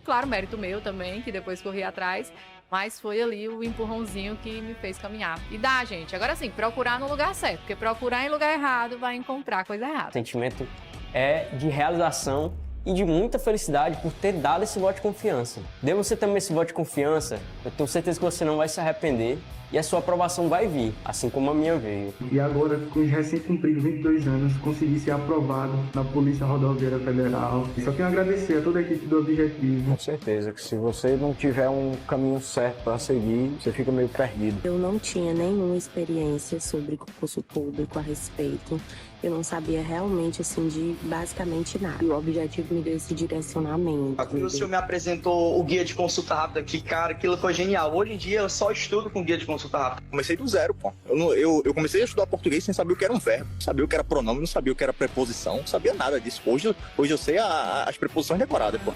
Claro, mérito meu também, que depois corri atrás, mas foi ali o empurrãozinho que me fez caminhar. E dá, gente. Agora sim, procurar no lugar certo, porque procurar em lugar errado vai encontrar coisa O errada. sentimento é de realização e de muita felicidade por ter dado esse voto de confiança. Dê você também esse voto de confiança, eu tenho certeza que você não vai se arrepender e a sua aprovação vai vir, assim como a minha veio. E agora, com os recém-cumpridos 22 anos, consegui ser aprovado na Polícia Rodoviária Federal. Só tenho a agradecer a toda a equipe do Objetivo. Com certeza que se você não tiver um caminho certo para seguir, você fica meio perdido. Eu não tinha nenhuma experiência sobre concurso público a respeito. Eu não sabia realmente, assim, de basicamente nada. E o Objetivo me deu esse direcionamento. O senhor me apresentou o guia de consulta rápida, que, cara, aquilo foi genial. Hoje em dia eu só estudo com guia de consulta rápida. Comecei do zero, pô. Eu comecei a estudar português sem saber o que era um verbo, não sabia o que era pronome, não sabia o que era preposição, não sabia nada disso. Hoje eu sei as preposições decoradas, pô.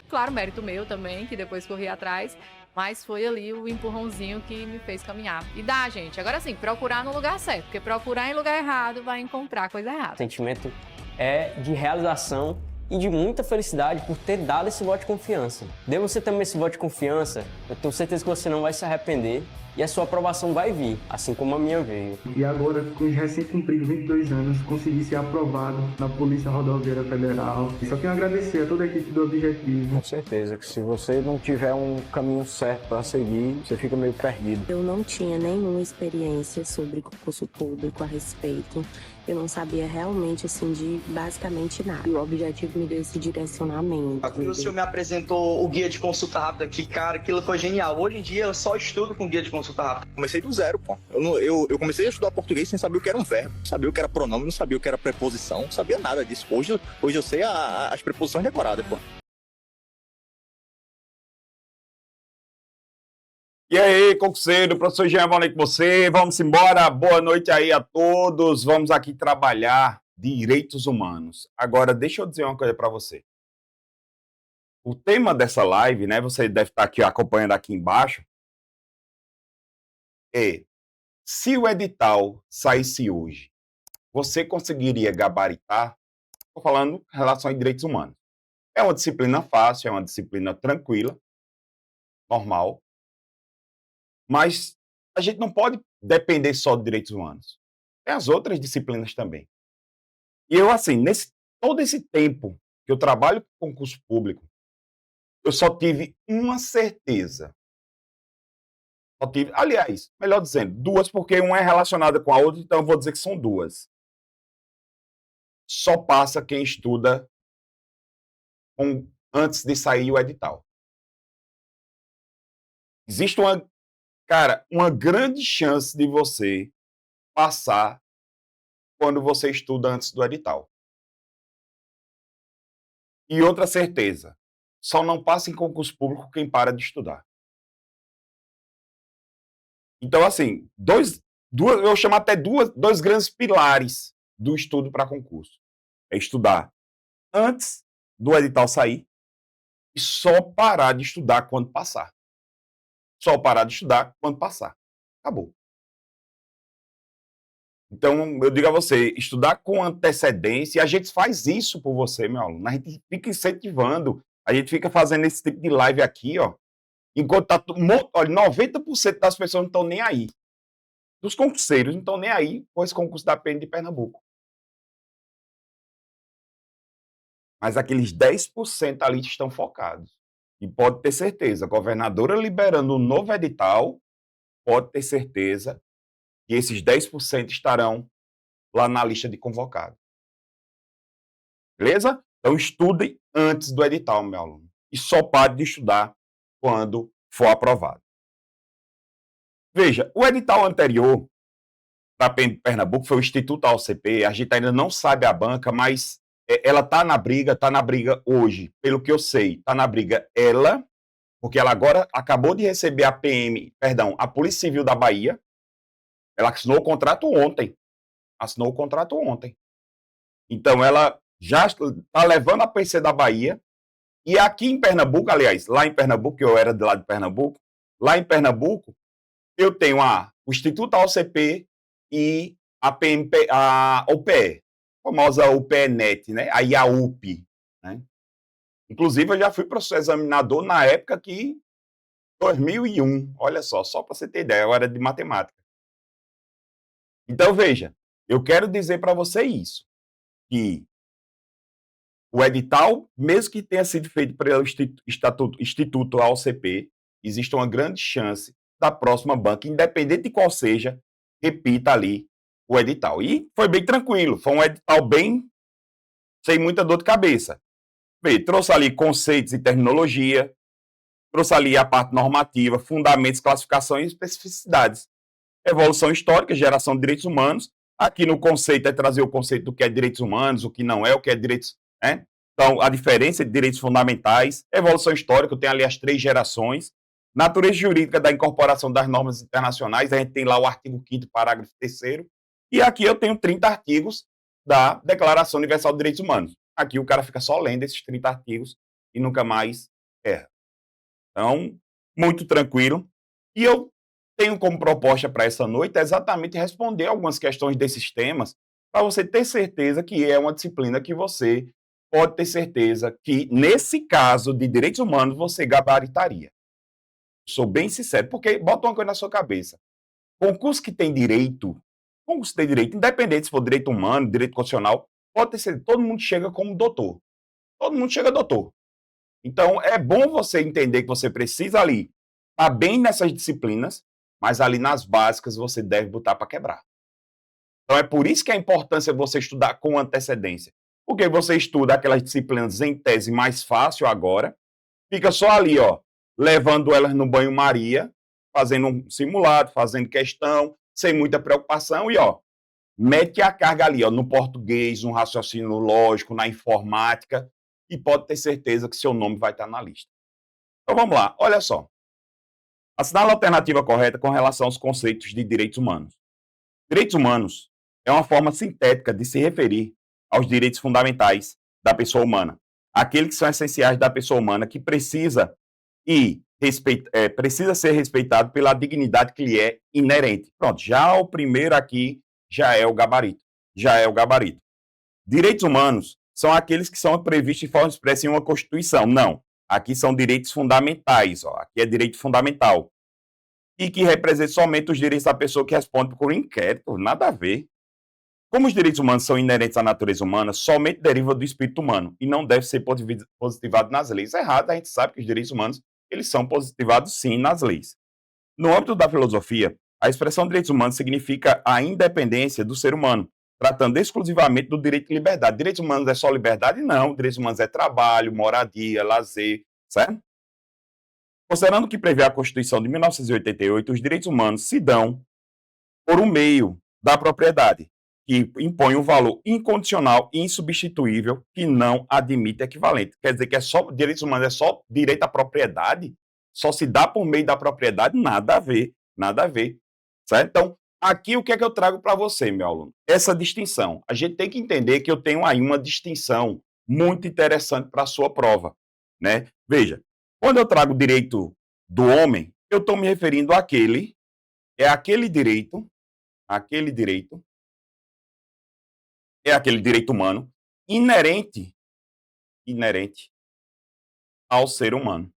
Claro, mérito meu também, que depois corri atrás, mas foi ali o empurrãozinho que me fez caminhar. E dá, gente. Agora sim, procurar no lugar certo, porque procurar em lugar errado vai encontrar coisa errada. O sentimento é de realização e de muita felicidade por ter dado esse voto de confiança. Dê você também esse voto de confiança, eu tenho certeza que você não vai se arrepender e a sua aprovação vai vir, assim como a minha veio. E agora, com os recém-cumpridos 22 anos, consegui ser aprovado na Polícia Rodoviária Federal. Só tenho a agradecer a toda a equipe do Objetivo. Com certeza que se você não tiver um caminho certo para seguir, você fica meio perdido. Eu não tinha nenhuma experiência sobre concurso público a respeito. Eu não sabia realmente, assim, de basicamente nada. E o Objetivo me deu esse direcionamento. O senhor me apresentou o guia de consulta rápida, que, cara, aquilo foi genial. Hoje em dia eu só estudo com guia de consulta rápida. Comecei do zero, pô. Eu comecei a estudar português sem saber o que era um verbo, não sabia o que era pronome, não sabia o que era preposição, não sabia nada disso. Hoje eu sei as preposições decoradas, pô. E aí, concurseiro, professor Jean, boa noite com você. Vamos embora. Boa noite aí a todos. Vamos aqui trabalhar direitos humanos. Agora, deixa eu dizer uma coisa para você. O tema dessa live, né, você deve estar aqui acompanhando aqui embaixo, é: se o edital saísse hoje, você conseguiria gabaritar? Estou falando em relação a direitos humanos. É uma disciplina fácil, é uma disciplina tranquila, normal, mas a gente não pode depender só de direitos humanos. Tem as outras disciplinas também. E eu, assim, todo esse tempo que eu trabalho com concurso público, eu só tive uma certeza. Só tive, aliás, melhor dizendo, duas, porque uma é relacionada com a outra, então eu vou dizer que são duas. Só passa quem estuda antes de sair o edital. Existe uma grande chance de você passar quando você estuda antes do edital. E outra certeza, só não passa em concurso público quem para de estudar. Então, assim, eu chamo até dois grandes pilares do estudo para concurso. É estudar antes do edital sair e só parar de estudar quando passar. Só parar de estudar quando passar. Acabou. Então, eu digo a você, estudar com antecedência, e a gente faz isso por você, meu aluno. A gente fica incentivando, a gente fica fazendo esse tipo de live aqui, ó. Enquanto olha, 90% das pessoas não estão nem aí. Dos concurseiros não estão nem aí com esse concurso da PM de Pernambuco. Mas aqueles 10% ali estão focados. E pode ter certeza, a governadora liberando um novo edital, pode ter certeza que esses 10% estarão lá na lista de convocados. Beleza? Então estudem antes do edital, meu aluno. E só pare de estudar quando for aprovado. Veja, o edital anterior para Pernambuco foi o Instituto AOCP. A gente ainda não sabe a banca, mas ela está na briga hoje, pelo que eu sei, está na briga ela, porque ela agora acabou de receber a Polícia Civil da Bahia. Ela assinou o contrato ontem. Então, ela já está levando a PC da Bahia. E aqui em Pernambuco, aliás, lá em Pernambuco, que eu era de lá de Pernambuco, lá em Pernambuco, eu tenho o Instituto AOCP e a UPE, a famosa UPE-NET, né? A IAUP, né? Inclusive, eu já fui professor examinador na época que 2001, olha só para você ter ideia, eu era de matemática. Então, veja, eu quero dizer para você isso, que o edital, mesmo que tenha sido feito pelo Instituto AOCP, existe uma grande chance da próxima banca, independente de qual seja, repita ali o edital. E foi bem tranquilo, foi um edital bem sem muita dor de cabeça. Vê, trouxe ali conceitos e terminologia, trouxe ali a parte normativa, fundamentos, classificação e especificidades. Evolução histórica, geração de direitos humanos. Aqui no conceito é trazer o conceito do que é direitos humanos, o que não é, o que é direitos, né? Então, a diferença de direitos fundamentais, evolução histórica, eu tenho ali as 3 gerações. Natureza jurídica da incorporação das normas internacionais, a gente tem lá o artigo 5º, parágrafo 3º, e aqui eu tenho 30 artigos da Declaração Universal de Direitos Humanos. Aqui o cara fica só lendo esses 30 artigos e nunca mais erra. Então, muito tranquilo. E eu tenho como proposta para essa noite exatamente responder algumas questões desses temas, para você ter certeza que é uma disciplina que você pode ter certeza que, nesse caso de direitos humanos, você gabaritaria. Sou bem sincero, porque bota uma coisa na sua cabeça. Concurso que tem direito, independente se for direito humano, direito constitucional, pode ter certeza, todo mundo chega como doutor. Todo mundo chega doutor. Então, é bom você entender que você precisa ali estar bem nessas disciplinas, mas ali nas básicas você deve botar para quebrar. Então, é por isso que é a importância de você estudar com antecedência. Porque você estuda aquelas disciplinas em tese mais fácil agora, fica só ali, ó, levando elas no banho-maria, fazendo um simulado, fazendo questão, sem muita preocupação, e ó, mete a carga ali, ó, no português, no raciocínio lógico, na informática, e pode ter certeza que seu nome vai estar na lista. Então vamos lá, olha só. Assinala a alternativa correta com relação aos conceitos de direitos humanos. Direitos humanos é uma forma sintética de se referir aos direitos fundamentais da pessoa humana, aqueles que são essenciais da pessoa humana, que precisa ser respeitado pela dignidade que lhe é inerente. Pronto, já o primeiro aqui já é o gabarito. Direitos humanos são aqueles que são previstos de forma expressa em uma Constituição. Não, aqui são direitos fundamentais, ó. Aqui é direito fundamental. E que representa somente os direitos da pessoa que responde por um inquérito, nada a ver. Como os direitos humanos são inerentes à natureza humana, somente deriva do espírito humano e não deve ser positivado nas leis. É errado, a gente sabe que os direitos humanos eles são positivados sim nas leis. No âmbito da filosofia, a expressão direitos humanos significa a independência do ser humano, tratando exclusivamente do direito de liberdade. Direitos humanos é só liberdade? Não. Direitos humanos é trabalho, moradia, lazer, certo? Considerando o que prevê a Constituição de 1988, os direitos humanos se dão por um meio da propriedade, que impõe um valor incondicional e insubstituível que não admite equivalente. Quer dizer que direitos humanos é só direito à propriedade? Só se dá por meio da propriedade? Nada a ver, certo? Então, aqui o que é que eu trago para você, meu aluno? Essa distinção. A gente tem que entender que eu tenho aí uma distinção muito interessante para a sua prova, né? Veja, quando eu trago o direito do homem, eu estou me referindo àquele direito humano inerente ao ser humano.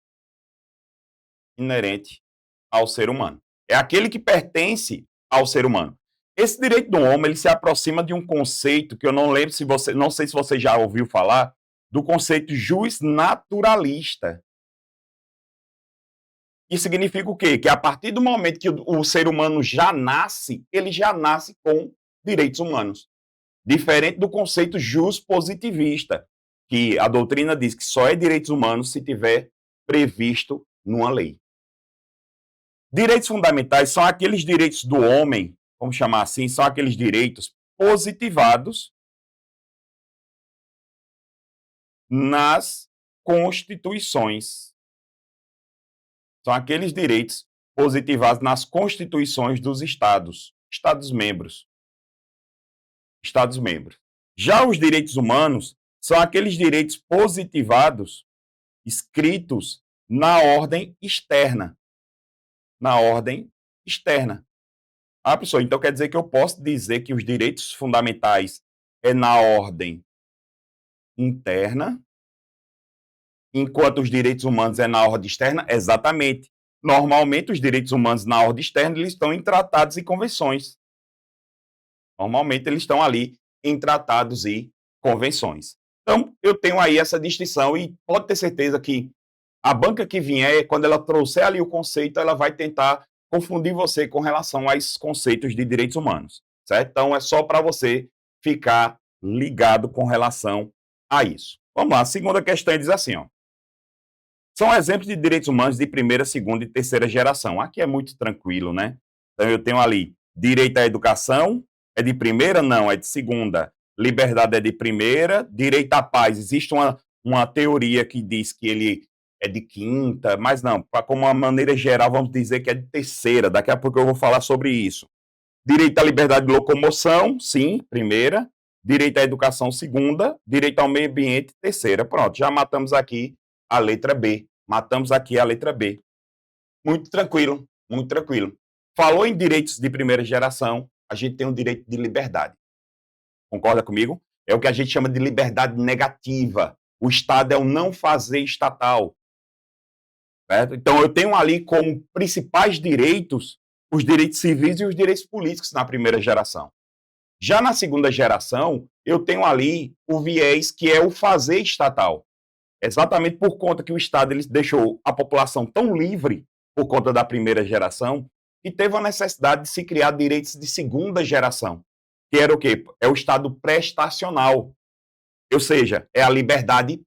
É aquele que pertence ao ser humano. Esse direito do homem, ele se aproxima de um conceito que eu não sei se você já ouviu falar, do conceito jus naturalista. Isso significa o quê? Que a partir do momento que o ser humano já nasce, ele já nasce com direitos humanos. Diferente do conceito jus positivista, que a doutrina diz que só é direitos humanos se tiver previsto numa lei. Direitos fundamentais são aqueles direitos do homem, vamos chamar assim, são aqueles direitos positivados nas constituições. São aqueles direitos positivados nas constituições dos Estados-membros. Já os direitos humanos são aqueles direitos positivados escritos na ordem externa. Ah, pessoal, então quer dizer que eu posso dizer que os direitos fundamentais é na ordem interna enquanto os direitos humanos é na ordem externa? Exatamente. Normalmente, os direitos humanos na ordem externa eles estão em tratados e convenções. Normalmente, eles estão ali em tratados e convenções. Então, eu tenho aí essa distinção e pode ter certeza que a banca que vier, quando ela trouxer ali o conceito, ela vai tentar confundir você com relação a esses conceitos de direitos humanos, certo? Então, é só para você ficar ligado com relação a isso. Vamos lá, a segunda questão diz assim, ó. São exemplos de direitos humanos de primeira, segunda e terceira geração. Aqui é muito tranquilo, né? Então, eu tenho ali direito à educação, é de primeira? Não, é de segunda. Liberdade é de primeira. Direito à paz, existe uma teoria que diz que ele é de quinta, mas não, como uma maneira geral, vamos dizer que é de terceira. Daqui a pouco eu vou falar sobre isso. Direito à liberdade de locomoção, sim, primeira. Direito à educação, segunda. Direito ao meio ambiente, terceira. Pronto, já matamos aqui a letra B. Matamos aqui a letra B. Muito tranquilo, muito tranquilo. Falou em direitos de primeira geração, a gente tem um direito de liberdade. Concorda comigo? É o que a gente chama de liberdade negativa. O Estado é o não fazer estatal. Certo? Então, eu tenho ali como principais direitos os direitos civis e os direitos políticos na primeira geração. Já na segunda geração, eu tenho ali o viés que é o fazer estatal. Exatamente por conta que o Estado ele deixou a população tão livre por conta da primeira geração que teve a necessidade de se criar direitos de segunda geração. Que era o quê? É o Estado prestacional. Ou seja, é a liberdade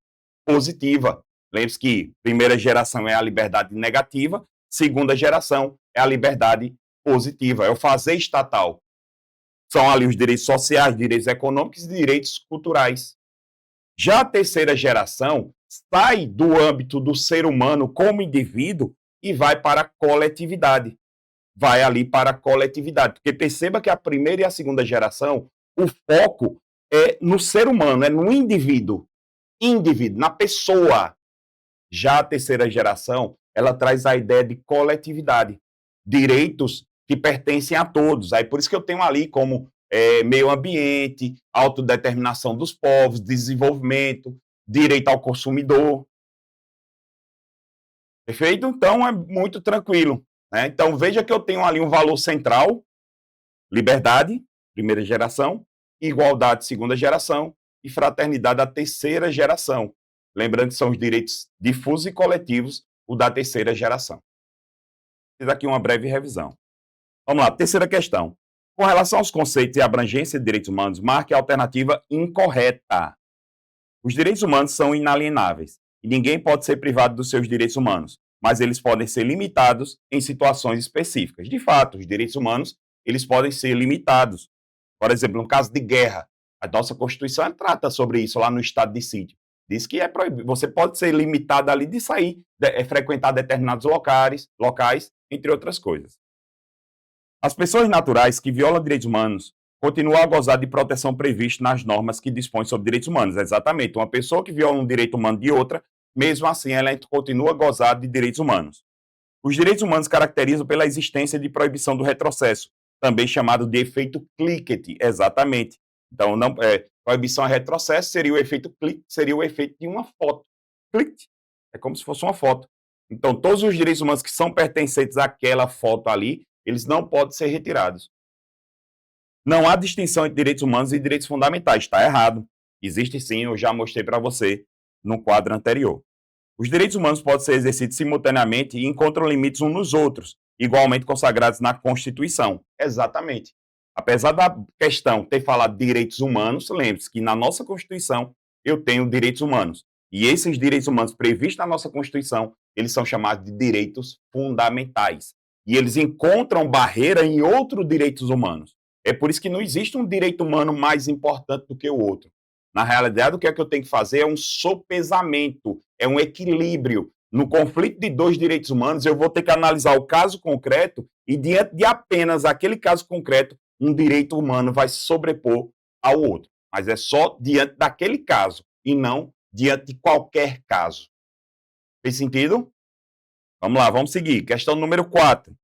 positiva. Lembre-se que primeira geração é a liberdade negativa, segunda geração é a liberdade positiva, é o fazer estatal. São ali os direitos sociais, direitos econômicos e direitos culturais. Já a terceira geração sai do âmbito do ser humano como indivíduo e vai para a coletividade. Vai ali para a coletividade. Porque perceba que a primeira e a segunda geração, o foco é no ser humano, é no indivíduo, na pessoa. Já a terceira geração, ela traz a ideia de coletividade, direitos que pertencem a todos. Aí por isso que eu tenho ali como meio ambiente, autodeterminação dos povos, desenvolvimento, direito ao consumidor. Perfeito? Então é muito tranquilo. Né? Então veja que eu tenho ali um valor central, liberdade, primeira geração, igualdade, segunda geração, e fraternidade, a terceira geração. Lembrando que são os direitos difusos e coletivos, o da terceira geração. Fiz aqui uma breve revisão. Vamos lá, terceira questão. Com relação aos conceitos e abrangência de direitos humanos, marque a alternativa incorreta. Os direitos humanos são inalienáveis e ninguém pode ser privado dos seus direitos humanos, mas eles podem ser limitados em situações específicas. De fato, os direitos humanos eles podem ser limitados. Por exemplo, no caso de guerra, a nossa Constituição trata sobre isso lá no estado de sítio. Diz que é proibido. Você pode ser limitado ali de sair, frequentar determinados locais, entre outras coisas. As pessoas naturais que violam direitos humanos continuam a gozar de proteção prevista nas normas que dispõem sobre direitos humanos. Exatamente. Uma pessoa que viola um direito humano de outra, mesmo assim, ela continua a gozar de direitos humanos. Os direitos humanos caracterizam pela existência de proibição do retrocesso, também chamado de efeito Cliquet. Exatamente. Então, proibição a retrocesso seria o efeito Cliquet, seria o efeito de uma foto. Cliquet. É como se fosse uma foto. Então, todos os direitos humanos que são pertencentes àquela foto ali, eles não podem ser retirados. Não há distinção entre direitos humanos e direitos fundamentais. Está errado. Existe sim, eu já mostrei para você no quadro anterior. Os direitos humanos podem ser exercidos simultaneamente e encontram limites uns nos outros, igualmente consagrados na Constituição. Exatamente. Apesar da questão ter falado de direitos humanos, lembre-se que na nossa Constituição eu tenho direitos humanos. E esses direitos humanos previstos na nossa Constituição, eles são chamados de direitos fundamentais. E eles encontram barreira em outros direitos humanos. É por isso que não existe um direito humano mais importante do que o outro. Na realidade, o que é que eu tenho que fazer é um sopesamento, é um equilíbrio. No conflito de dois direitos humanos, eu vou ter que analisar o caso concreto e, diante de apenas aquele caso concreto, um direito humano vai se sobrepor ao outro. Mas é só diante daquele caso e não diante de qualquer caso. Fez sentido? Vamos lá, vamos seguir. Questão número 4.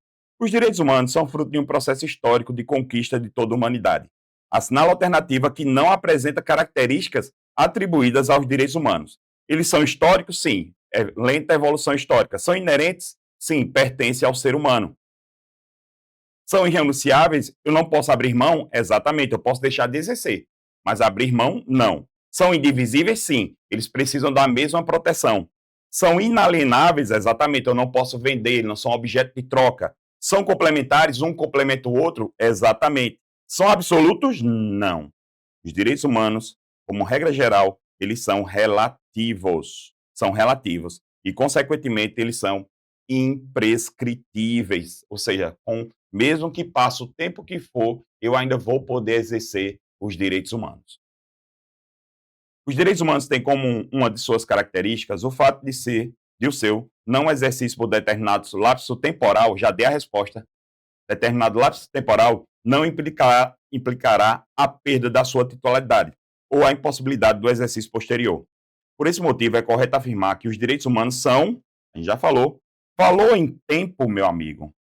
Os direitos humanos são fruto de um processo histórico de conquista de toda a humanidade. Assinala a alternativa que não apresenta características atribuídas aos direitos humanos. Eles são históricos? Sim. É lenta evolução histórica. São inerentes? Sim, pertencem ao ser humano. São irrenunciáveis? Eu não posso abrir mão? Exatamente, eu posso deixar de exercer. Mas abrir mão, não. São indivisíveis? Sim. Eles precisam da mesma proteção. São inalienáveis? Exatamente, eu não posso vender, não são objeto de troca. São complementares? Um complementa o outro? Exatamente. São absolutos? Não. Os direitos humanos, como regra geral, eles são relativos. São relativos. E, consequentemente, eles são imprescritíveis. Ou seja, mesmo que passe o tempo que for, eu ainda vou poder exercer os direitos humanos. Os direitos humanos têm como uma de suas características o fato de o seu não exercício por determinado lapso temporal, já dei a resposta, determinado lapso temporal não implicará a perda da sua titularidade ou a impossibilidade do exercício posterior. Por esse motivo, é correto afirmar que os direitos humanos são, a gente já falou em tempo, meu amigo,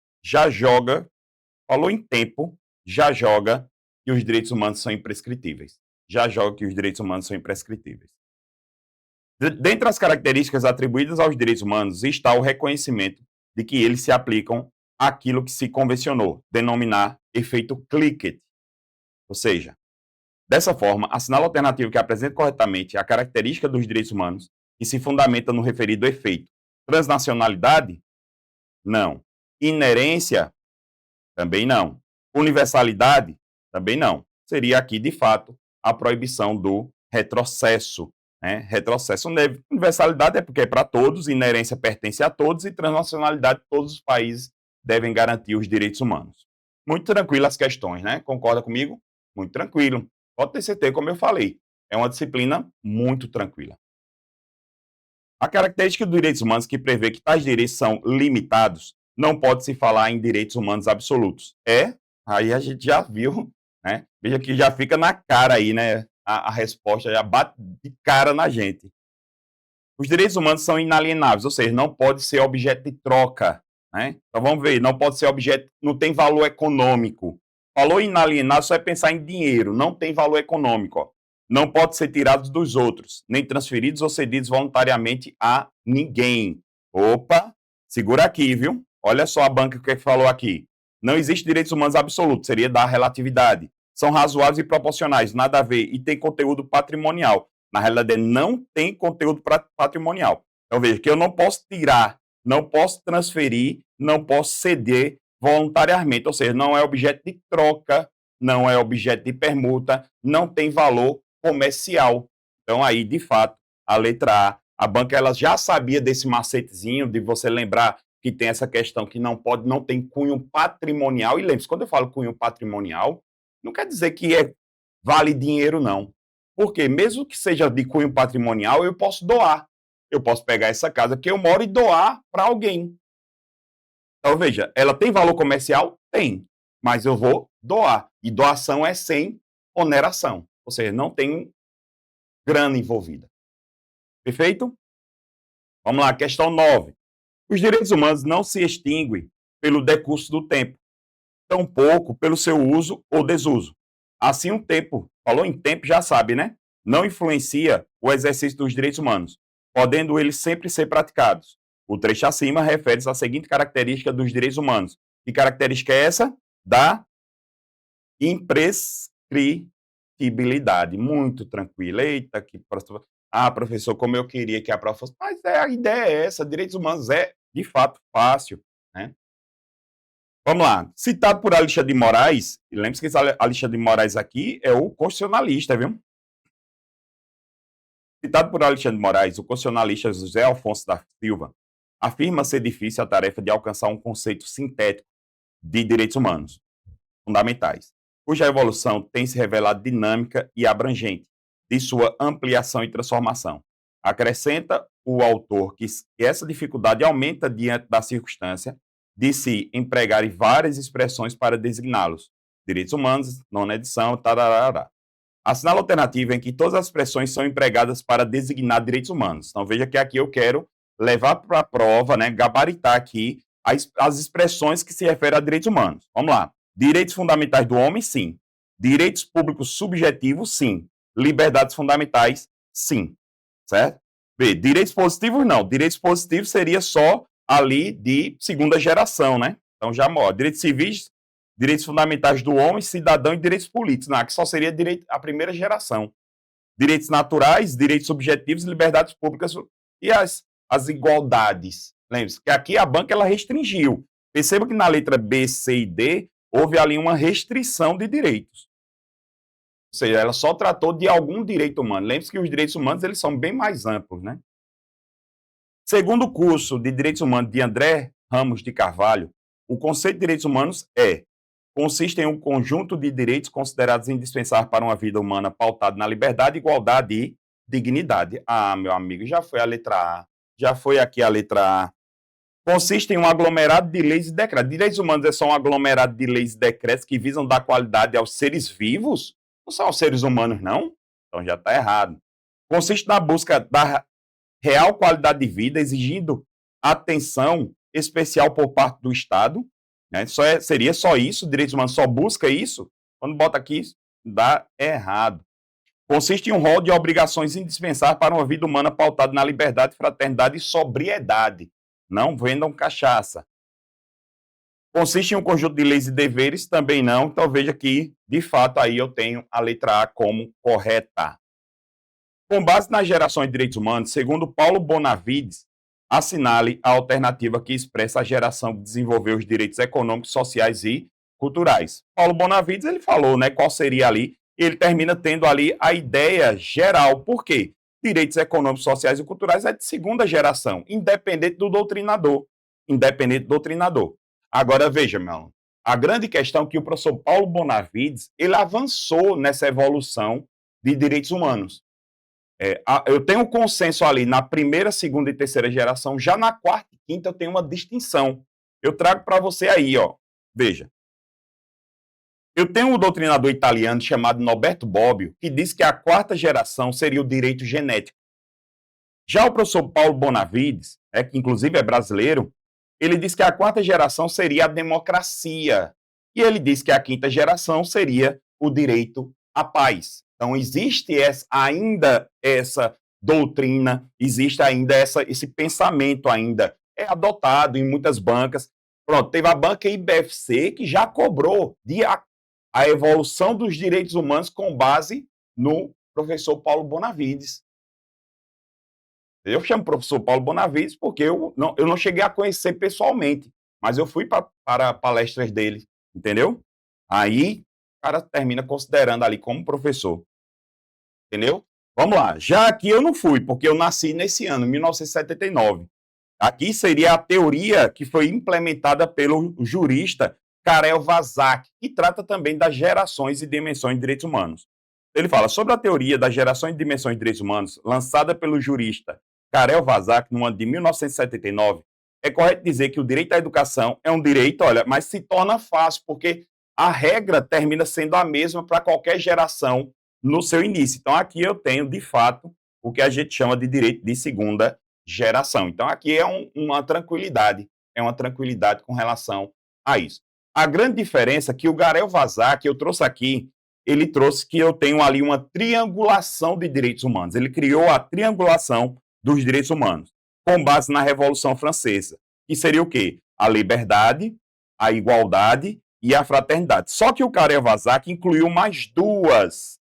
falou em tempo, já joga que os direitos humanos são imprescritíveis. Já joga que os direitos humanos são imprescritíveis. Dentre as características atribuídas aos direitos humanos está o reconhecimento de que eles se aplicam àquilo que se convencionou denominar efeito Cliquet. Ou seja, dessa forma, assinala a alternativa que apresenta corretamente a característica dos direitos humanos e se fundamenta no referido efeito. Transnacionalidade? Não. Inerência? Também não. Universalidade? Também não. Seria aqui, de fato, a proibição do retrocesso. Né? Retrocesso. Universalidade é porque é para todos, inerência pertence a todos e transnacionalidade, todos os países devem garantir os direitos humanos. Muito tranquilo as questões, né? Concorda comigo? Muito tranquilo. Pode ter certeza, como eu falei, é uma disciplina muito tranquila. A característica dos direitos humanos que prevê que tais direitos são limitados, não pode se falar em direitos humanos absolutos. Aí a gente já viu, né? Veja que já fica na cara aí, né? A resposta já bate de cara na gente. Os direitos humanos são inalienáveis, ou seja, não pode ser objeto de troca, né? Então vamos ver, não pode ser objeto, não tem valor econômico. Falou inalienável, só é pensar em dinheiro, não tem valor econômico. Ó. Não pode ser tirados dos outros, nem transferidos ou cedidos voluntariamente a ninguém. Opa, segura aqui, viu? Olha só a banca que falou aqui. Não existe direitos humanos absolutos, seria da relatividade. São razoáveis e proporcionais, nada a ver, e tem conteúdo patrimonial. Na realidade, não tem conteúdo patrimonial. Então, veja que eu não posso tirar, não posso transferir, não posso ceder voluntariamente, ou seja, não é objeto de troca, não é objeto de permuta, não tem valor comercial. Então, aí, de fato, a letra a banca ela já sabia desse macetezinho, de você lembrar que tem essa questão que não tem cunho patrimonial. E lembre-se, quando eu falo cunho patrimonial, não quer dizer que vale dinheiro, não. Porque mesmo que seja de cunho patrimonial, eu posso doar. Eu posso pegar essa casa que eu moro e doar para alguém. Então, veja, ela tem valor comercial? Tem. Mas eu vou doar. E doação é sem oneração. Ou seja, não tem grana envolvida. Perfeito? Vamos lá, questão 9. Os direitos humanos não se extinguem pelo decurso do tempo, tampouco pelo seu uso ou desuso. Assim, o tempo, falou em tempo, já sabe, né? Não influencia o exercício dos direitos humanos, podendo eles sempre ser praticados. O trecho acima refere-se à seguinte característica dos direitos humanos. Que característica é essa? Da imprescritibilidade. Muito tranquila. Eita, que... professor, como eu queria que a prova fosse... Mas a ideia é essa, direitos humanos é, de fato, fácil, né? Vamos lá. Citado por Alexandre de Moraes, e lembre-se que esse Alexandre de Moraes aqui é o constitucionalista, viu? Citado por Alexandre de Moraes, o constitucionalista José Alfonso da Silva afirma ser difícil a tarefa de alcançar um conceito sintético de direitos humanos fundamentais, cuja evolução tem se revelado dinâmica e abrangente de sua ampliação e transformação. Acrescenta o autor que essa dificuldade aumenta diante da circunstância de se empregarem várias expressões para designá-los. Direitos humanos, nona edição, tararara. Assinala a alternativa em que todas as expressões são empregadas para designar direitos humanos. Então, veja que aqui eu quero levar para a prova, né, gabaritar aqui as expressões que se referem a direitos humanos. Vamos lá. Direitos fundamentais do homem, sim. Direitos públicos subjetivos, sim. Liberdades fundamentais, sim. Certo? Vê, direitos positivos não. Direitos positivos seria só ali de segunda geração, né? Então já mostra. Direitos civis, direitos fundamentais do homem, cidadão e direitos políticos. Não, aqui só seria direito a primeira geração. Direitos naturais, direitos subjetivos, liberdades públicas e as igualdades. Lembre-se que aqui a banca ela restringiu. Perceba que na letra B, C e D houve ali uma restrição de direitos. Ou seja, ela só tratou de algum direito humano. Lembre-se que os direitos humanos eles são bem mais amplos, né? Segundo o curso de Direitos Humanos de André Ramos de Carvalho, o conceito de direitos humanos consiste em um conjunto de direitos considerados indispensáveis para uma vida humana pautada na liberdade, igualdade e dignidade. Ah, meu amigo, já foi a letra A, já foi aqui a letra A. Consiste em um aglomerado de leis e decretos. Direitos humanos é só um aglomerado de leis e decretos que visam dar qualidade aos seres vivos? Não são aos seres humanos, não? Então já está errado. Consiste na busca da real qualidade de vida, exigindo atenção especial por parte do Estado. Né? Seria só isso, direitos humanos só busca isso? Quando bota aqui, dá errado. Consiste em um rol de obrigações indispensáveis para uma vida humana pautada na liberdade, fraternidade e sobriedade. Não vendam cachaça. Consiste em um conjunto de leis e deveres? Também não. Então veja que, de fato, aí eu tenho a letra A como correta. Com base nas gerações de direitos humanos, segundo Paulo Bonavides, assinale a alternativa que expressa a geração que desenvolveu os direitos econômicos, sociais e culturais. Paulo Bonavides, ele falou, né, qual seria ali, e ele termina tendo ali a ideia geral. Por quê? Direitos econômicos, sociais e culturais é de segunda geração, independente do doutrinador. Independente do doutrinador. Agora, veja, meu aluno, a grande questão é que o professor Paulo Bonavides, ele avançou nessa evolução de direitos humanos. Eu tenho um consenso ali na primeira, segunda e terceira geração, já na quarta e quinta eu tenho uma distinção. Eu trago para você aí, ó. Veja. Eu tenho um doutrinador italiano chamado Norberto Bobbio, que diz que a quarta geração seria o direito genético. Já o professor Paulo Bonavides, que inclusive é brasileiro, ele diz que a quarta geração seria a democracia. E ele diz que a quinta geração seria o direito à paz. Então, existe ainda essa doutrina, existe ainda esse pensamento ainda. É adotado em muitas bancas. Pronto, teve a banca IBFC que já cobrou a evolução dos direitos humanos com base no professor Paulo Bonavides. Eu chamo professor Paulo Bonavides porque eu não cheguei a conhecer pessoalmente, mas eu fui para palestras dele, entendeu? Aí o cara termina considerando ali como professor, entendeu? Vamos lá, já aqui eu não fui, porque eu nasci nesse ano, 1979. Aqui seria a teoria que foi implementada pelo jurista Karel Vazak, que trata também das gerações e dimensões de direitos humanos. Ele fala sobre a teoria das gerações e dimensões de direitos humanos, lançada pelo jurista Karel Vazak no ano de 1979. É correto dizer que o direito à educação é um direito, olha, mas se torna fácil, porque a regra termina sendo a mesma para qualquer geração no seu início. Então, aqui eu tenho, de fato, o que a gente chama de direito de segunda geração. Então, aqui é uma tranquilidade com relação a isso. A grande diferença é que o Karel Vazak, eu trouxe aqui, ele trouxe que eu tenho ali uma triangulação de direitos humanos. Ele criou a triangulação dos direitos humanos, com base na Revolução Francesa, que seria o quê? A liberdade, a igualdade e a fraternidade. Só que o Karel Vazak incluiu mais duas,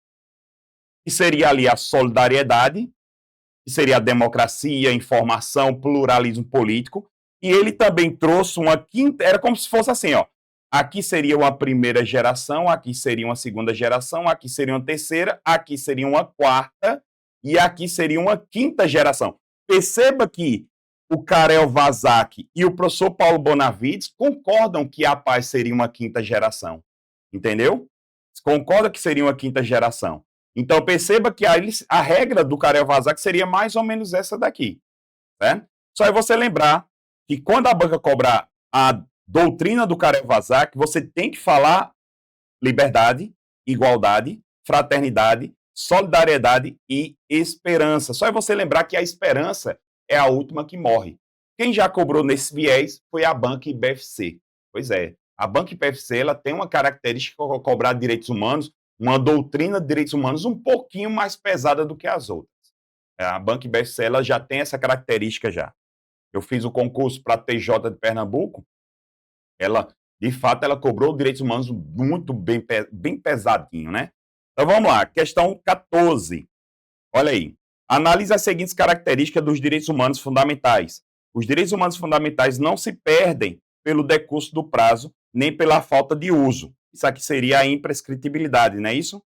que seria ali a solidariedade, que seria a democracia, informação, pluralismo político, e ele também trouxe uma quinta, era como se fosse assim, ó, aqui seria uma primeira geração, aqui seria uma segunda geração, aqui seria uma terceira, aqui seria uma quarta, e aqui seria uma quinta geração. Perceba que o Karel Vazak e o professor Paulo Bonavides concordam que a paz seria uma quinta geração. Entendeu? Concorda que seria uma quinta geração. Então, perceba que a regra do Karel Vazak seria mais ou menos essa daqui. Né? Só é você lembrar que quando a banca cobrar a doutrina do Karel Vazak, você tem que falar liberdade, igualdade, fraternidade, solidariedade e esperança. Só é você lembrar que a esperança é a última que morre. Quem já cobrou nesse viés foi a banca IBFC. Pois é, a banca IBFC ela tem uma característica de cobrar direitos humanos, uma doutrina de direitos humanos um pouquinho mais pesada do que as outras. A Banco IBFC ela já tem essa característica já. Eu fiz o concurso para a TJ de Pernambuco, de fato, ela cobrou direitos humanos muito bem pesadinho, né? Então vamos lá, questão 14. Olha aí. Analise as seguintes características dos direitos humanos fundamentais. Os direitos humanos fundamentais não se perdem pelo decurso do prazo, nem pela falta de uso. Isso aqui seria a imprescritibilidade, não é isso?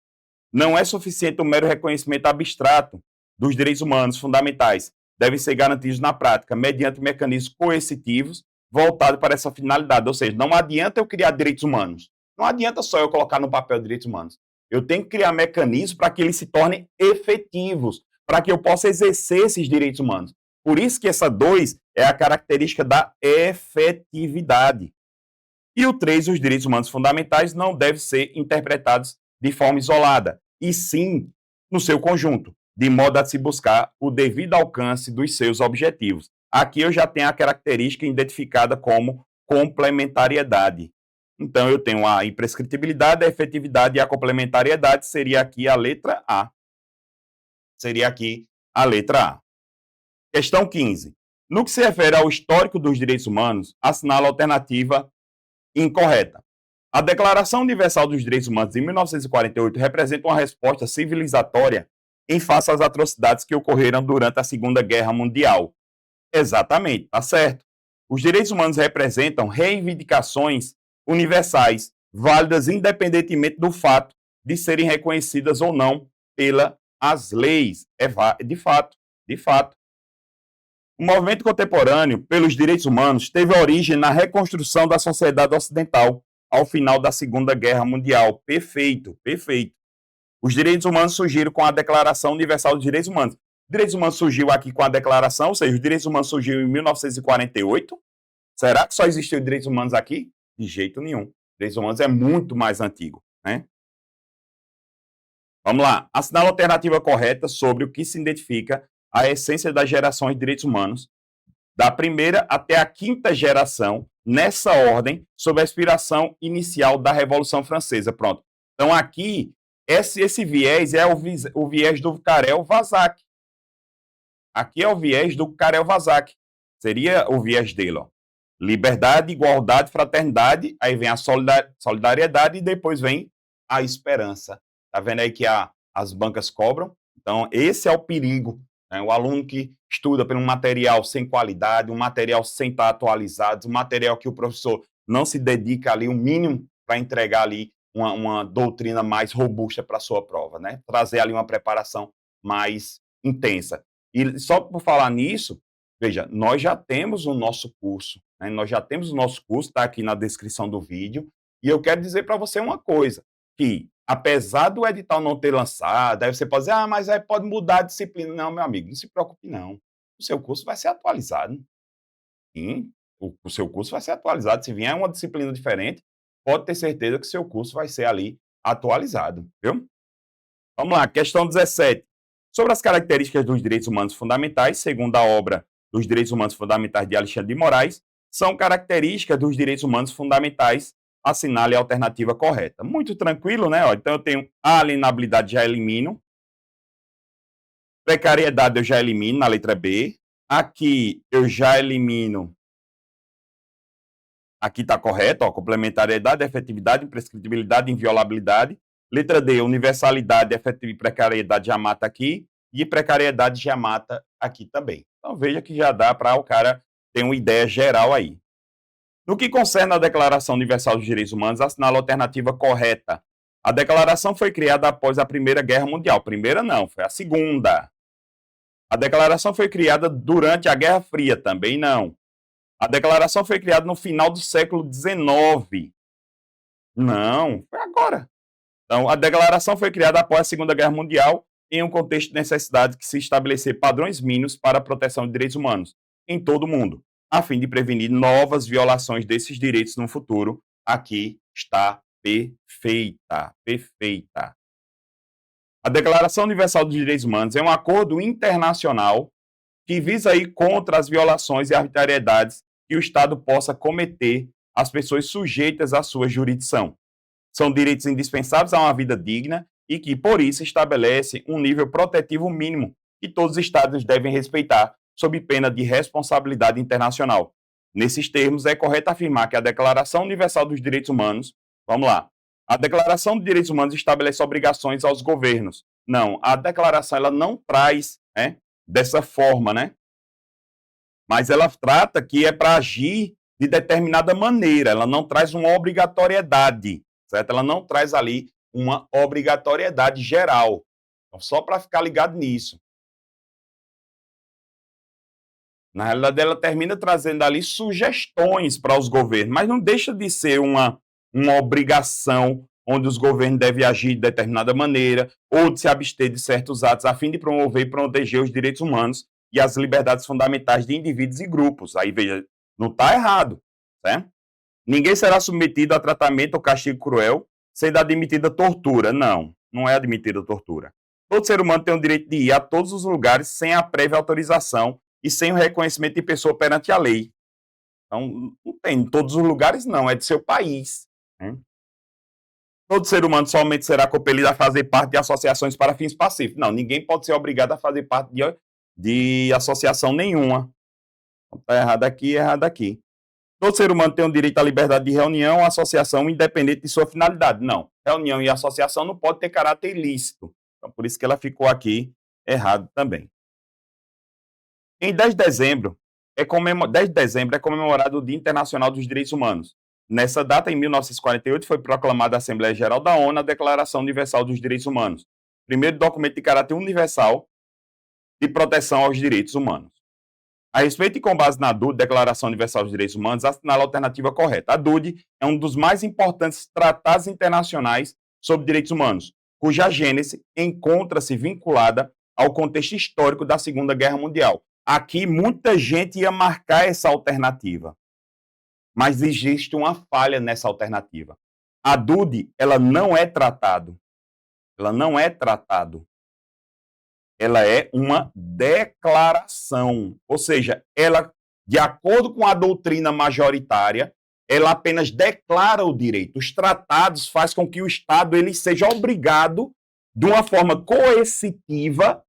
Não é suficiente o mero reconhecimento abstrato dos direitos humanos fundamentais. Devem ser garantidos na prática, mediante mecanismos coercitivos voltados para essa finalidade. Ou seja, não adianta eu criar direitos humanos. Não adianta só eu colocar no papel direitos humanos. Eu tenho que criar mecanismos para que eles se tornem efetivos, para que eu possa exercer esses direitos humanos. Por isso que essa 2 é a característica da efetividade. E o 3, os direitos humanos fundamentais não devem ser interpretados de forma isolada, e sim no seu conjunto, de modo a se buscar o devido alcance dos seus objetivos. Aqui eu já tenho a característica identificada como complementariedade. Então, eu tenho a imprescritibilidade, a efetividade e a complementariedade, seria aqui a letra A. Seria aqui a letra A. Questão 15. No que se refere ao histórico dos direitos humanos, assinala a alternativa incorreta. A Declaração Universal dos Direitos Humanos de 1948 representa uma resposta civilizatória em face às atrocidades que ocorreram durante a Segunda Guerra Mundial. Exatamente, tá certo. Os direitos humanos representam reivindicações universais, válidas independentemente do fato de serem reconhecidas ou não pelas leis. De fato. O movimento contemporâneo pelos direitos humanos teve origem na reconstrução da sociedade ocidental ao final da Segunda Guerra Mundial. Perfeito. Os direitos humanos surgiram com a Declaração Universal dos Direitos Humanos. Os direitos humanos surgiu aqui com a declaração, ou seja, os direitos humanos surgiram em 1948. Será que só existiam direitos humanos aqui? De jeito nenhum. Direitos humanos é muito mais antigo, né? Vamos lá. Assinala a alternativa correta sobre o que se identifica a essência das gerações de direitos humanos, da primeira até a quinta geração, nessa ordem, sob a inspiração inicial da Revolução Francesa. Pronto. Então, aqui, esse viés é o viés do Karel-Vazak. Aqui é o viés do Karel-Vazak. Seria o viés dele, ó. Liberdade, igualdade, fraternidade, aí vem a solidariedade e depois vem a esperança. Tá vendo aí que as bancas cobram? Então, esse é o perigo, né? O aluno que estuda por um material sem qualidade, um material sem estar atualizado, um material que o professor não se dedica ali o mínimo para entregar ali uma doutrina mais robusta para a sua prova, né? Trazer ali uma preparação mais intensa. E só por falar nisso, veja, nós já temos o nosso curso, né? Nós já temos o nosso curso, está aqui na descrição do vídeo, e eu quero dizer para você uma coisa, que apesar do edital não ter lançado, aí você pode dizer, mas aí pode mudar a disciplina. Não, meu amigo, não se preocupe não. O seu curso vai ser atualizado. Sim, o seu curso vai ser atualizado. Se vier uma disciplina diferente, pode ter certeza que o seu curso vai ser ali atualizado, viu? Vamos lá, questão 17. Sobre as características dos direitos humanos fundamentais, segundo a obra dos Direitos Humanos Fundamentais de Alexandre de Moraes, são características dos direitos humanos fundamentais. Assinale a alternativa correta. Muito tranquilo, né? Então, eu tenho a alienabilidade, já elimino. Precariedade, eu já elimino na letra B. Aqui, eu já elimino. Aqui está correto, ó, complementariedade, efetividade, imprescritibilidade, inviolabilidade. Letra D, universalidade, efetividade e precariedade já mata aqui. E precariedade já mata aqui também. Então, veja que já dá para o cara ter uma ideia geral aí. No que concerne à Declaração Universal dos Direitos Humanos, assinala a alternativa correta. A declaração foi criada após a Primeira Guerra Mundial. Primeira não, foi a Segunda. A declaração foi criada durante a Guerra Fria. Também não. A declaração foi criada no final do século XIX. Não, foi agora. Então, a declaração foi criada após a Segunda Guerra Mundial em um contexto de necessidade de se estabelecer padrões mínimos para a proteção de direitos humanos em todo o mundo, a fim de prevenir novas violações desses direitos no futuro. Aqui está perfeita. A Declaração Universal dos Direitos Humanos é um acordo internacional que visa ir contra as violações e arbitrariedades que o Estado possa cometer às pessoas sujeitas à sua jurisdição. São direitos indispensáveis a uma vida digna e que, por isso, estabelece um nível protetivo mínimo que todos os Estados devem respeitar, sob pena de responsabilidade internacional. Nesses termos, é correto afirmar que a Declaração Universal dos Direitos Humanos, vamos lá, a Declaração dos Direitos Humanos estabelece obrigações aos governos. Não, a declaração ela não traz, né, dessa forma, né? Mas ela trata que é para agir de determinada maneira, ela não traz uma obrigatoriedade, certo? Ela não traz ali uma obrigatoriedade geral. Então, só para ficar ligado nisso. Na realidade, ela termina trazendo ali sugestões para os governos, mas não deixa de ser uma obrigação onde os governos devem agir de determinada maneira ou de se abster de certos atos a fim de promover e proteger os direitos humanos e as liberdades fundamentais de indivíduos e grupos. Aí, veja, não está errado, certo? Ninguém será submetido a tratamento ou castigo cruel, sendo admitida tortura. Não, não é admitida tortura. Todo ser humano tem o direito de ir a todos os lugares sem a prévia autorização e sem o reconhecimento de pessoa perante a lei. Então, não tem em todos os lugares, não, é de seu país, né? Todo ser humano somente será compelido a fazer parte de associações para fins pacíficos. Não, ninguém pode ser obrigado a fazer parte de associação nenhuma. Está errado aqui, errado aqui. Todo ser humano tem o direito à liberdade de reunião ou associação, independente de sua finalidade. Não, reunião e associação não pode ter caráter ilícito. Então, por isso que ela ficou aqui errado também. Em 10 de dezembro é comemorado o Dia Internacional dos Direitos Humanos. Nessa data, em 1948, foi proclamada a Assembleia Geral da ONU a Declaração Universal dos Direitos Humanos, primeiro documento de caráter universal de proteção aos direitos humanos. A respeito e com base na DUD, Declaração Universal dos Direitos Humanos, assinala a alternativa correta. A DUD é um dos mais importantes tratados internacionais sobre direitos humanos, cuja gênese encontra-se vinculada ao contexto histórico da Segunda Guerra Mundial. Aqui, muita gente ia marcar essa alternativa, mas existe uma falha nessa alternativa. A DUD, ela não é tratado. Ela não é tratado. Ela é uma declaração. Ou seja, ela, de acordo com a doutrina majoritária, ela apenas declara o direito. Os tratados fazem com que o Estado ele seja obrigado, de uma forma coercitiva,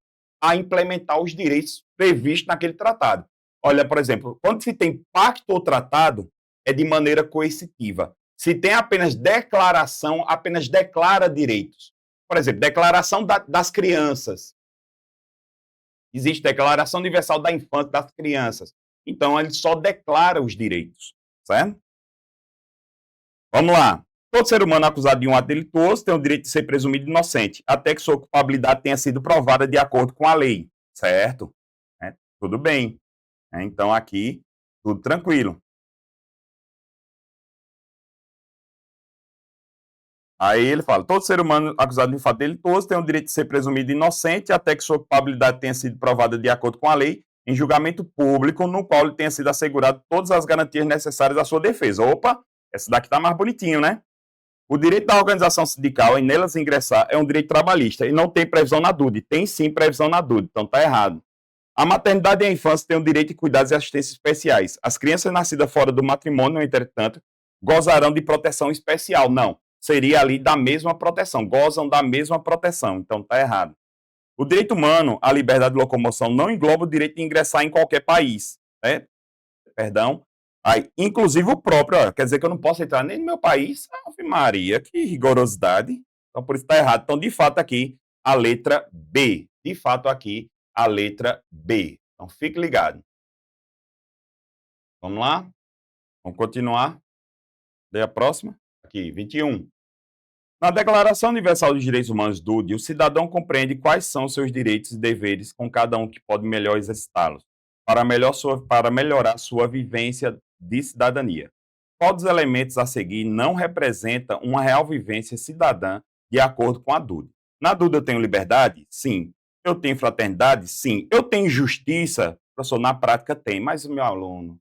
a implementar os direitos previstos naquele tratado. Olha, por exemplo, quando se tem pacto ou tratado, é de maneira coercitiva. Se tem apenas declaração, apenas declara direitos. Por exemplo, declaração das crianças. Existe Declaração Universal da Infância das Crianças. Então, ele só declara os direitos, certo? Vamos lá. Todo ser humano acusado de um ato delituoso tem o direito de ser presumido inocente, até que sua culpabilidade tenha sido provada de acordo com a lei, certo? Tudo bem. Então, aqui, tudo tranquilo. Aí ele fala, todo ser humano acusado de um fato delituoso tem o direito de ser presumido inocente até que sua culpabilidade tenha sido provada de acordo com a lei em julgamento público no qual lhe tenha sido assegurado todas as garantias necessárias à sua defesa. Opa, essa daqui tá mais bonitinho, né? O direito da organização sindical em nelas ingressar é um direito trabalhista e não tem previsão na DUD. Tem sim previsão na DUD, então tá errado. A maternidade e a infância têm o direito de cuidados e assistência especiais. As crianças nascidas fora do matrimônio, entretanto, gozarão de proteção especial. Não. Seria ali da mesma proteção, gozam da mesma proteção, então está errado. O direito humano à liberdade de locomoção não engloba o direito de ingressar em qualquer país, né? Perdão. Aí, inclusive o próprio, ó, quer dizer que eu não posso entrar nem no meu país? Ave Maria, que rigorosidade. Então, por isso está errado. Então, de fato, aqui, a letra B. De fato, aqui, a letra B. Então, fique ligado. Vamos lá? Vamos continuar. Daí a próxima. Aqui, 21. Na Declaração Universal dos Direitos Humanos, DUD, o cidadão compreende quais são seus direitos e deveres com cada um que pode melhor exercitá-los, para melhorar sua vivência de cidadania. Qual dos elementos a seguir não representa uma real vivência cidadã de acordo com a DUD? Na DUD eu tenho liberdade? Sim. Eu tenho fraternidade? Sim. Eu tenho justiça? Professor, na prática tem, mas o meu aluno...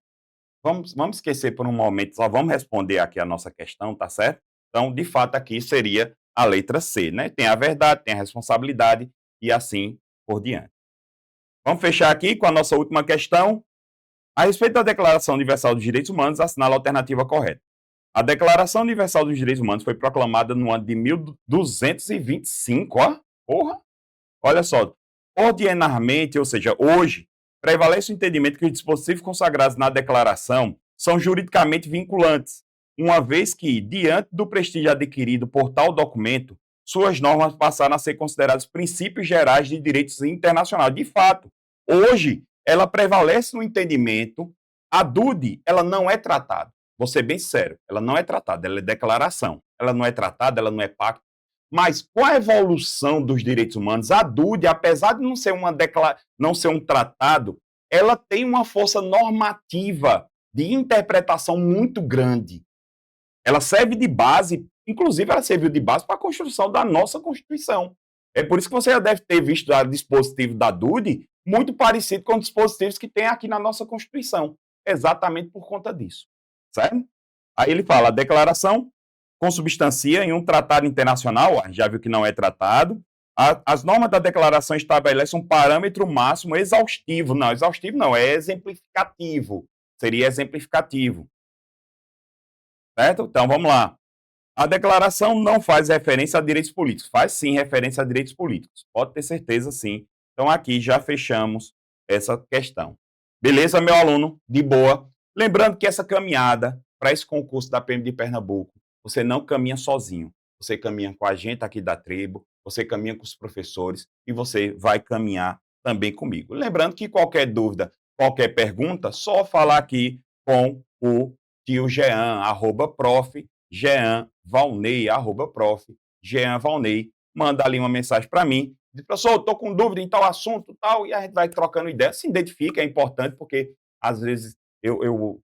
Vamos esquecer por um momento, só vamos responder aqui a nossa questão, tá certo? Então, de fato, aqui seria a letra C, né? Tem a verdade, tem a responsabilidade e assim por diante. Vamos fechar aqui com a nossa última questão. A respeito da Declaração Universal dos Direitos Humanos, assinala a alternativa correta. A Declaração Universal dos Direitos Humanos foi proclamada no ano de 1225, ó. Porra! Olha só, Ordinariamente, ou seja, hoje, prevalece o entendimento que os dispositivos consagrados na declaração são juridicamente vinculantes, uma vez que, diante do prestígio adquirido por tal documento, suas normas passaram a ser consideradas princípios gerais de direitos internacionais. De fato, hoje, ela prevalece no entendimento, a DUDE, ela não é tratada. Vou ser bem sério, ela não é tratada, ela é declaração. Ela não é tratada, ela não é pacto. Mas com a evolução dos direitos humanos, a DUDE, apesar de não ser um tratado, ela tem uma força normativa de interpretação muito grande. Ela serve de base, inclusive ela serviu de base para a construção da nossa Constituição. É por isso que você já deve ter visto o dispositivo da DUDE muito parecido com os dispositivos que tem aqui na nossa Constituição. Exatamente por conta disso. Certo? Aí ele fala, a declaração consubstancia em um tratado internacional, já viu que não é tratado, as normas da declaração estabelecem um parâmetro máximo exaustivo. Não, exaustivo não, é exemplificativo. Seria exemplificativo. Certo? Então, vamos lá. A declaração não faz referência a direitos políticos. Faz sim referência a direitos políticos. Pode ter certeza, sim. Então, aqui já fechamos essa questão. Beleza, meu aluno? De boa. Lembrando que essa caminhada para esse concurso da PM de Pernambuco, você não caminha sozinho. Você caminha com a gente aqui da tribo, você caminha com os professores e você vai caminhar também comigo. Lembrando que qualquer dúvida, qualquer pergunta, só falar aqui com o tio Jean, @prof. Jean Valnei, @prof. Jean Valnei. Manda ali uma mensagem para mim. Diz, professor, eu estou com dúvida em tal assunto, tal, e a gente vai trocando ideia. Se identifica, é importante, porque às vezes eu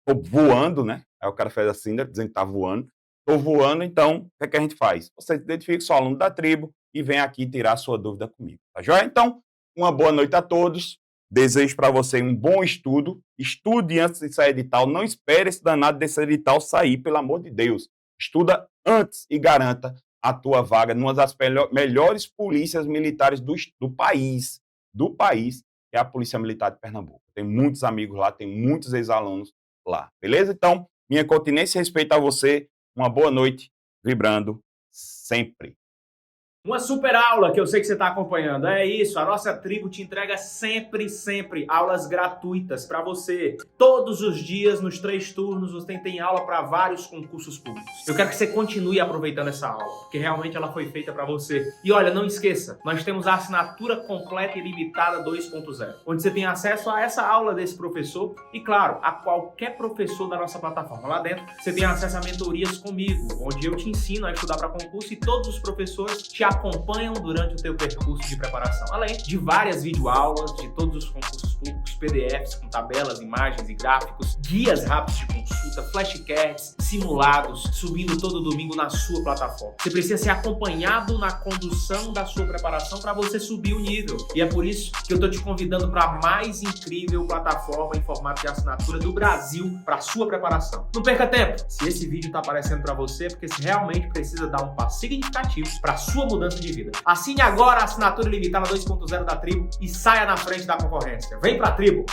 estou voando, né? Aí o cara faz assim, dizendo que está voando. Estou voando, então, o que a gente faz? Você identifica, sou aluno da tribo e vem aqui tirar a sua dúvida comigo. Tá joia? Então, uma boa noite a todos. Desejo para você um bom estudo. Estude antes de sair edital. Não espere esse danado desse edital sair, pelo amor de Deus. Estuda antes e garanta a tua vaga numa das melhores polícias militares do país, que é a Polícia Militar de Pernambuco. Tem muitos amigos lá, tem muitos ex-alunos lá. Beleza? Então, minha continência e respeito a você. Uma boa noite, vibrando sempre. Uma super aula que eu sei que você está acompanhando. É isso, a nossa tribo te entrega sempre aulas gratuitas para você. Todos os dias, nos 3 turnos, você tem aula para vários concursos públicos. Eu quero que você continue aproveitando essa aula, porque realmente ela foi feita para você. E olha, não esqueça, nós temos a assinatura completa e limitada 2.0, onde você tem acesso a essa aula desse professor e, claro, a qualquer professor da nossa plataforma. Lá dentro, você tem acesso a mentorias comigo, onde eu te ensino a estudar para concurso e todos os professores te acompanham durante o teu percurso de preparação, além de várias videoaulas de todos os concursos públicos, PDFs com tabelas, imagens e gráficos, guias rápidos de consulta, flashcards, simulados, subindo todo domingo na sua plataforma. Você precisa ser acompanhado na condução da sua preparação para você subir o nível. E é por isso que eu estou te convidando para a mais incrível plataforma em formato de assinatura do Brasil para a sua preparação. Não perca tempo! Se esse vídeo está aparecendo para você, é porque você realmente precisa dar um passo significativo para a sua mudança de vida. Assine agora a assinatura limitada 2.0 da tribo e saia na frente da concorrência. Vem pra tribo!